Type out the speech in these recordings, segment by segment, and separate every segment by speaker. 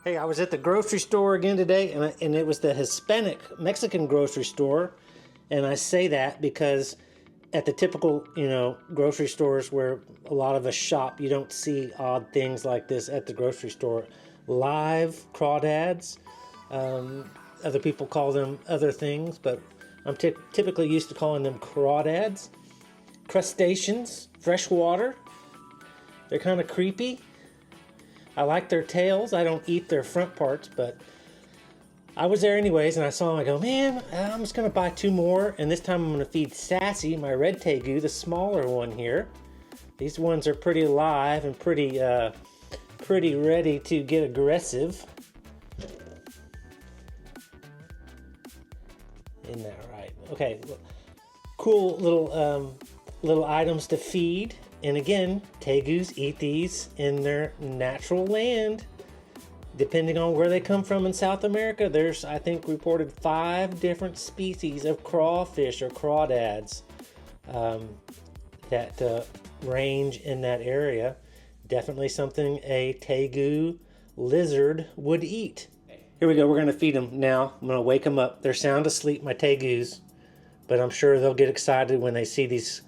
Speaker 1: Hey, I was at the grocery store again today, and it was the Hispanic Mexican grocery store. And I say that because at the typical, grocery stores where a lot of us shop, you don't see odd things like this at the grocery store. Live crawdads. Other people call them other things, but I'm typically used to calling them crawdads. Crustaceans, freshwater. They're kind of creepy. I like their tails. I don't eat their front parts, but I was there anyways, and I saw them. I go, man, I'm just going to buy 2 more, and this time I'm going to feed Sassy, my red Tegu, the smaller one here. These ones are pretty alive and pretty ready to get aggressive. Isn't that right? Okay, cool little items to feed. And again, Tegus eat these in their natural land. Depending on where they come from in South America, there's, I think, reported 5 different species of crawfish or crawdads that range in that area. Definitely something a Tegu lizard would eat. Here we go. We're going to feed them now. I'm going to wake them up. They're sound asleep, my Tegus, but I'm sure they'll get excited when they see these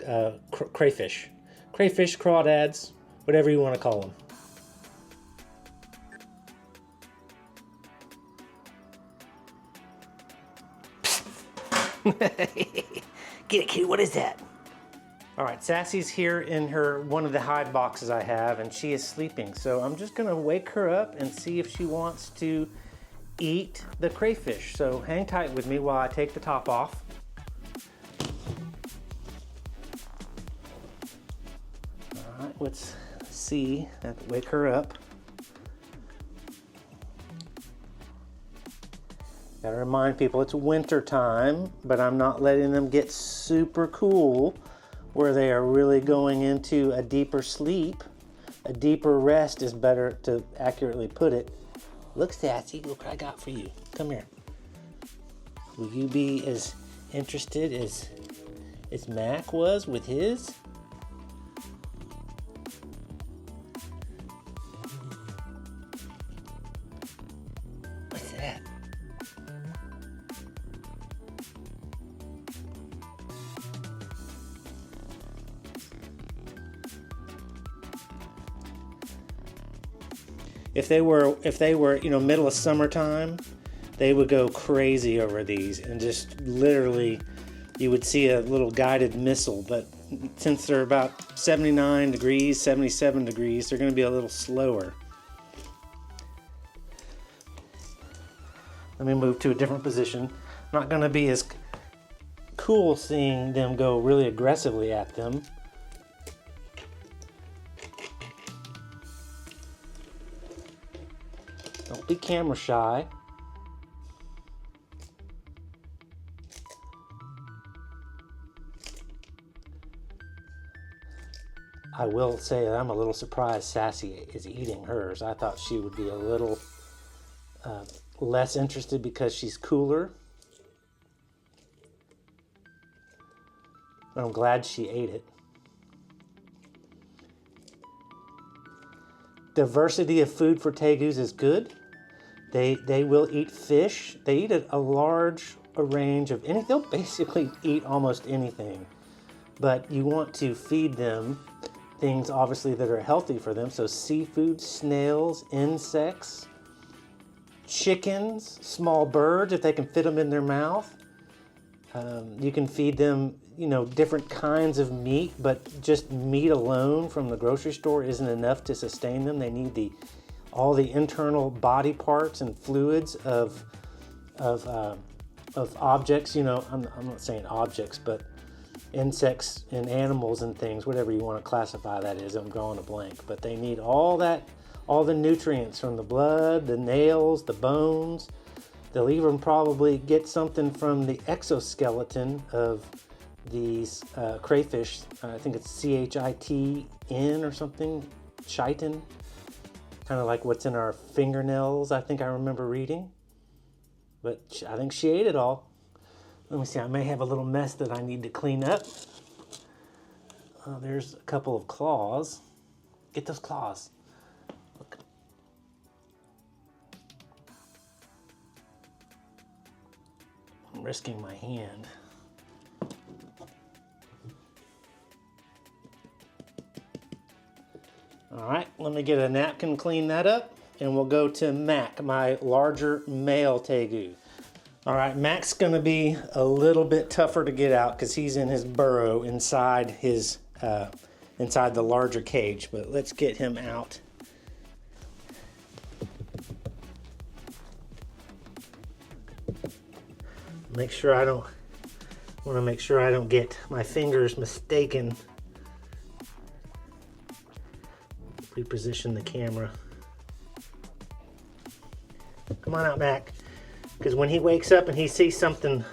Speaker 1: crayfish. Crayfish, crawdads, whatever you want to call them. Get it, kid. What is that? All right, Sassy's here in one of the hide boxes I have, and she is sleeping. So I'm just gonna wake her up and see if she wants to eat the crayfish. So hang tight with me while I take the top off. All right, let's see. I have to wake her up. Gotta remind people it's winter time, but I'm not letting them get super cool where they are really going into a deeper sleep. A deeper rest is better to accurately put it. Look, Sassy, look what I got for you. Come here. Will you be as interested as Mac was with his? What's that? If they were, middle of summertime, they would go crazy over these and just literally, you would see a little guided missile. But since they're about 79 degrees, 77 degrees, they're going to be a little slower. Let me move to a different position. Not going to be as cool seeing them go really aggressively at them. Don't be camera shy. I will say that I'm a little surprised Sassy is eating hers. I thought she would be a little less interested because she's cooler. But I'm glad she ate it. Diversity of food for Tegus is good. They will eat fish. They eat a large range of anything. They'll basically eat almost anything. But you want to feed them things obviously that are healthy for them. So seafood, snails, insects, chickens, small birds if they can fit them in their mouth. You can feed them, different kinds of meat, but just meat alone from the grocery store isn't enough to sustain them. They need all the internal body parts and fluids of objects. I'm not saying objects, but insects and animals and things, whatever you want to classify that as. I'm drawing a blank, but they need all the nutrients from the blood, the nails, the bones. They'll even probably get something from the exoskeleton of these crayfish. I think it's CHITN or something, chitin. Kind of like what's in our fingernails, I think I remember reading. But I think she ate it all. Let me see, I may have a little mess that I need to clean up. There's a couple of claws. Get those claws. Look. risking my hand. All right, let me get a napkin, clean that up, and we'll go to Mac, my larger male Tegu. All right, Mac's gonna be a little bit tougher to get out because he's in his burrow inside his inside the larger cage, but let's get him out. Make sure I don't, want to make sure I don't get my fingers mistaken. Reposition the camera. Come on out, Mac. Because when he wakes up and he sees something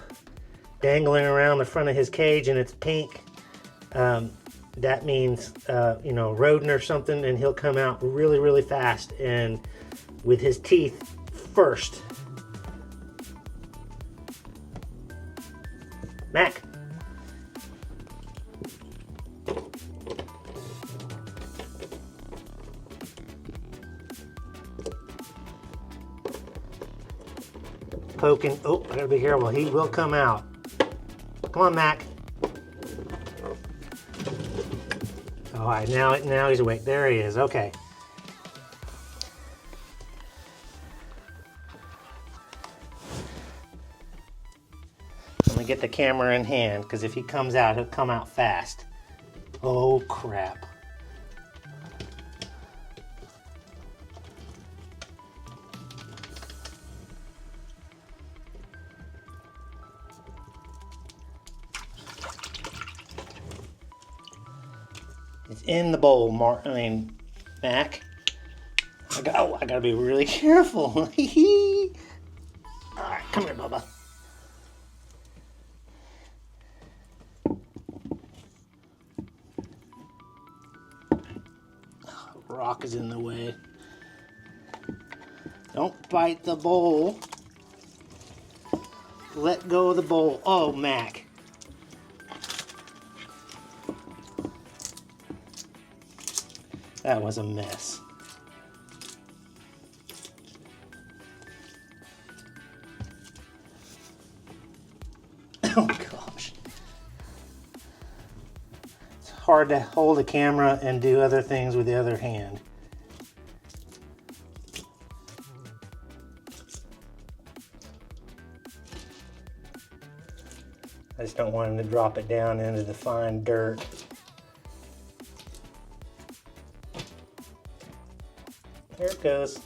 Speaker 1: dangling around the front of his cage and it's pink, that means, you know, rodent or something, and he'll come out really, really fast and with his teeth first. Mac. Poking. Oh, I gotta be careful. He will come out. Come on, Mac. All right, now he's awake. There he is. Okay. Let me get the camera in hand, because if he comes out, he'll come out fast. Oh, crap. It's in the bowl, Mac. I gotta be really careful. All right, come here, Bubba. Rock is in the way. Don't bite the bowl. Let go of the bowl. Oh, Mac. That was a mess. Oh gosh. It's hard to hold a camera and do other things with the other hand. I just don't want him to drop it down into the fine dirt. Here it goes.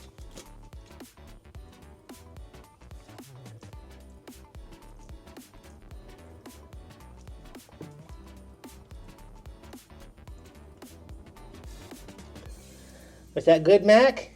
Speaker 1: Was that good, Mac?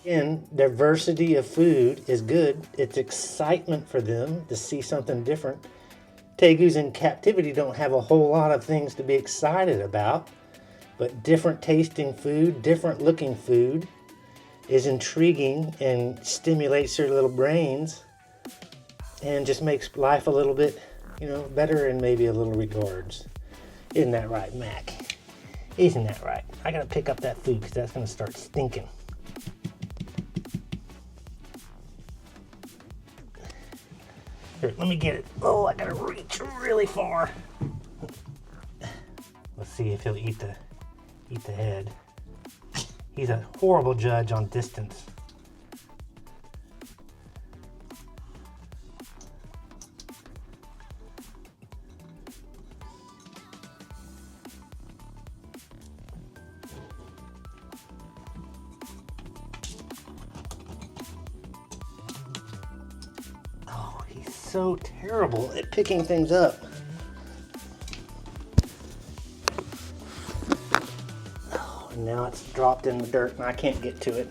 Speaker 1: Again, diversity of food is good. It's excitement for them to see something different. Tegus in captivity don't have a whole lot of things to be excited about, but different tasting food, different looking food is intriguing and stimulates their little brains and just makes life a little bit, you know, better in maybe a little regards. Isn't that right, Mac? Isn't that right? I gotta pick up that food because that's gonna start stinking. Here, let me get it. Oh, I gotta reach really far. Let's see if he'll eat the head. He's a horrible judge on distance. So terrible at picking things up. Oh, and now it's dropped in the dirt and I can't get to it.